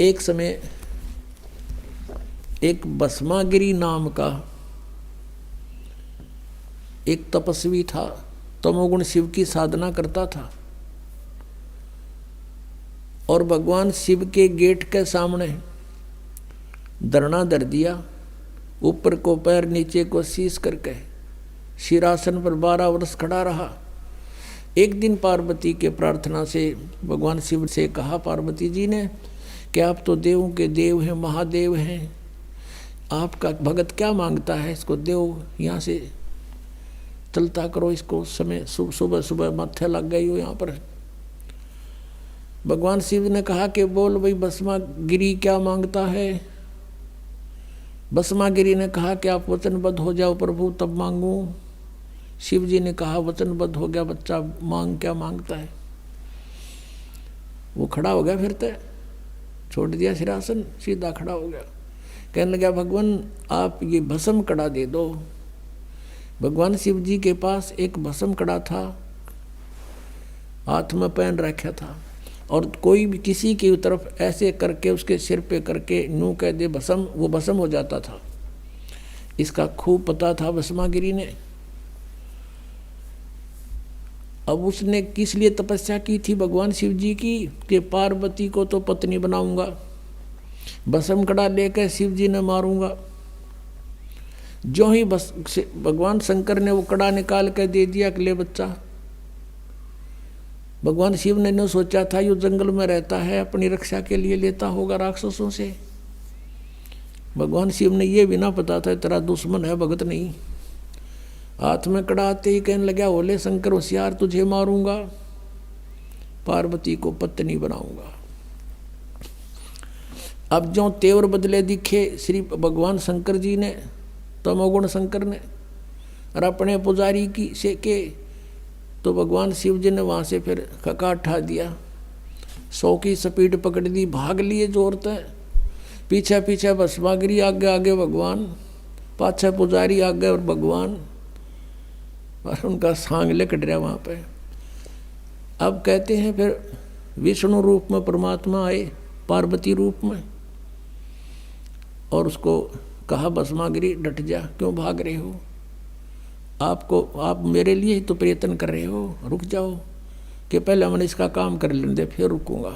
एक समय एक भस्मागिरी नाम का एक तपस्वी था, तमोगुण शिव की साधना करता था और भगवान शिव के गेट के सामने धरना धर दिया, ऊपर को पैर नीचे को शीश करके शीरासन पर 12 वर्ष खड़ा रहा। एक दिन पार्वती के प्रार्थना से भगवान शिव से कहा पार्वती जी ने कि आप तो देवों के देव हैं, महादेव हैं, आपका भगत क्या मांगता है, इसको देव यहाँ से चलता करो, इसको समय सुबह सुबह माथे लग गई हो यहाँ पर। भगवान शिव ने कहा कि बोल भाई भस्मागिरी क्या मांगता है। भस्मागिरी ने कहा कि आप वचनबद्ध हो जाओ प्रभु तब मांगू। शिव जी ने कहा वचनबद्ध हो गया बच्चा, मांग क्या मांगता है। वो खड़ा हो गया, फिर तो छोड़ दिया सिरासन, सीधा खड़ा हो गया। कहने लगा भगवान आप ये भस्म कड़ा दे दो। भगवान शिव जी के पास एक भस्म कड़ा था, हाथ में पहन रखा था, और कोई भी किसी की तरफ ऐसे करके उसके सिर पे करके नू कह दे भस्म, वो भस्म हो जाता था। इसका खूब पता था भस्मागिरी ने। अब उसने किस लिए तपस्या की थी भगवान शिव जी की कि पार्वती को तो पत्नी बनाऊंगा, भस्म कड़ा लेकर शिव जी ने मारूंगा। जो ही भगवान शंकर ने वो कड़ा निकाल कर दे दिया कि ले बच्चा। भगवान शिव ने न सोचा था यो जंगल में रहता है, अपनी रक्षा के लिए लेता होगा राक्षसों से। भगवान शिव ने ये भी ना पता था तेरा दुश्मन है, भगत नहीं। हाथ में कड़ा आते ही कहने लगा ओले शंकर होशियार, तुझे मारूंगा, पार्वती को पत्नी बनाऊंगा। अब जो तेवर बदले दिखे श्री भगवान शंकर जी ने, तमोगुण शंकर ने, और अपने पुजारी की से के, तो भगवान शिव जी ने वहाँ से फिर खका उठा दिया, 100 की स्पीड पकड़ दी, भाग लिए जोर तक। पीछे पीछे भस्मागिरी, आगे आगे भगवान, पाछे पुजारी, आगे और भगवान, और उनका सांग लेकट रहा वहाँ पे। अब कहते हैं फिर विष्णु रूप में परमात्मा आए, पार्वती रूप में, और उसको कहा भस्मागिरी डट जा, क्यों भाग रहे हो, आप मेरे लिए ही तो प्रयत्न कर रहे हो, रुक जाओ कि पहले मैंने इसका काम कर लेने दे फिर रुकूंगा।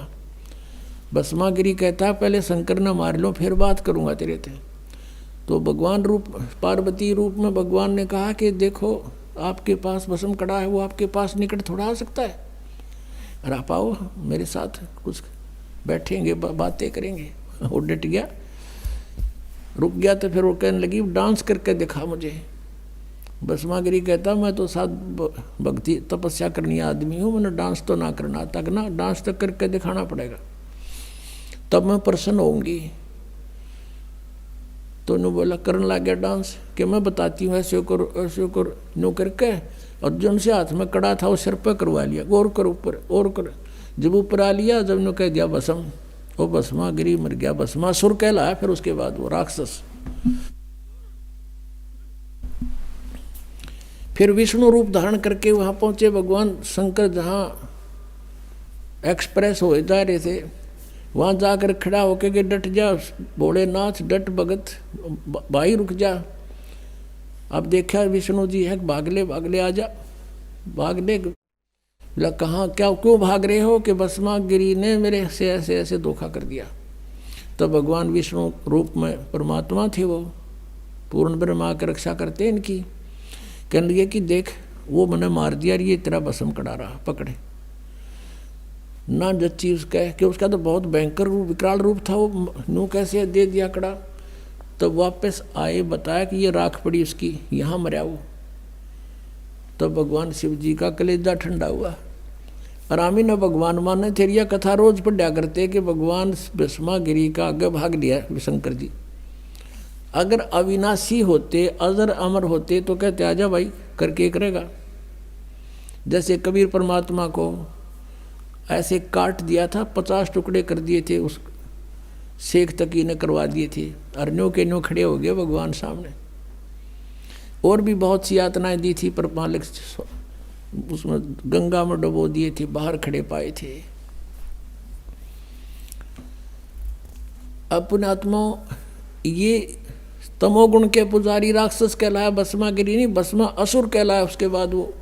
भस्मागिरी कहता पहले शंकर ने मार लो फिर बात करूंगा तेरे से। तो भगवान रूप पार्वती रूप में भगवान ने कहा कि देखो आपके पास भस्म कड़ा है, वो आपके पास निकट थोड़ा आ सकता है, और आप आओ मेरे साथ, कुछ बैठेंगे बातें करेंगे। वो डट गया, रुक गया। तो फिर वो कहने लगी डांस करके दिखा मुझे। भस्मागिरी कहता मैं तो साथ भक्ति तपस्या करनी आदमी हूँ, मैंने डांस तो ना करना तक ना, डांस तक करके दिखाना पड़ेगा तब मैं प्रसन्न होंगी। तो उन्होंने बोला करने लग गया डांस कि मैं बताती हूँ ऐसे करो ऐसे करो, नो करके, और जो उनसे हाथ में कड़ा था वो सिर पर करवा लिया, और कर ऊपर और कर। जब ऊपर आ लिया, जब उन्होंने कह दिया भस्म, वो भस्मागिरी मर गया, भस्मासुर कहलाया फिर उसके बाद वो राक्षस। फिर विष्णु रूप धारण करके वहाँ पहुँचे भगवान शंकर, जहाँ एक्सप्रेस हो जा रहे थे, वहाँ जाकर खड़ा होके कि डट जा भोलेनाथ, डट भगत, भाई रुक जा। अब देखा विष्णु जी है, भागले भागले आ जा, भागले। बोला कहाँ क्या क्यों भाग रहे हो कि भस्मागिरी ने मेरे से ऐसे ऐसे धोखा कर दिया। तो भगवान विष्णु रूप में परमात्मा थे, वो पूर्ण ब्रह्मा की रक्षा करते इनकी। कहने लगे कि देख वो मैंने मार दिया, ये तेरा भस्म कड़ा रहा, पकड़े ना जच्ची उसका है कि उसका तो बहुत भयंकर रूप विकराल रूप था, वो नू कैसे दे दिया कड़ा। तो वापस आए, बताया कि ये राख पड़ी उसकी, यहाँ मरा वो। तो भगवान शिव जी का कलेजा ठंडा हुआ। आरामी न भगवान माने थे, यह कथा रोज पढ़ा करते कि भगवान भस्मागिरी का आगे भाग लिया शंकर जी। अगर अविनाशी होते, अजर अमर होते तो कहते आजा भाई, करके करेगा। जैसे कबीर परमात्मा को ऐसे काट दिया था, 50 टुकड़े कर दिए थे, उस शेख तकी ने करवा दिए थे, और न्यों के न्यों खड़े हो गए भगवान सामने। और भी बहुत सी यातनाएं दी थी, पर मालिक उसमें गंगा में डुबो दिए थे, बाहर खड़े पाए थे। अपने आत्मा ये तमोगुण के पुजारी राक्षस कहलाया, भस्मा गिरी नहीं, भस्मा असुर कहलाया। उसके बाद वो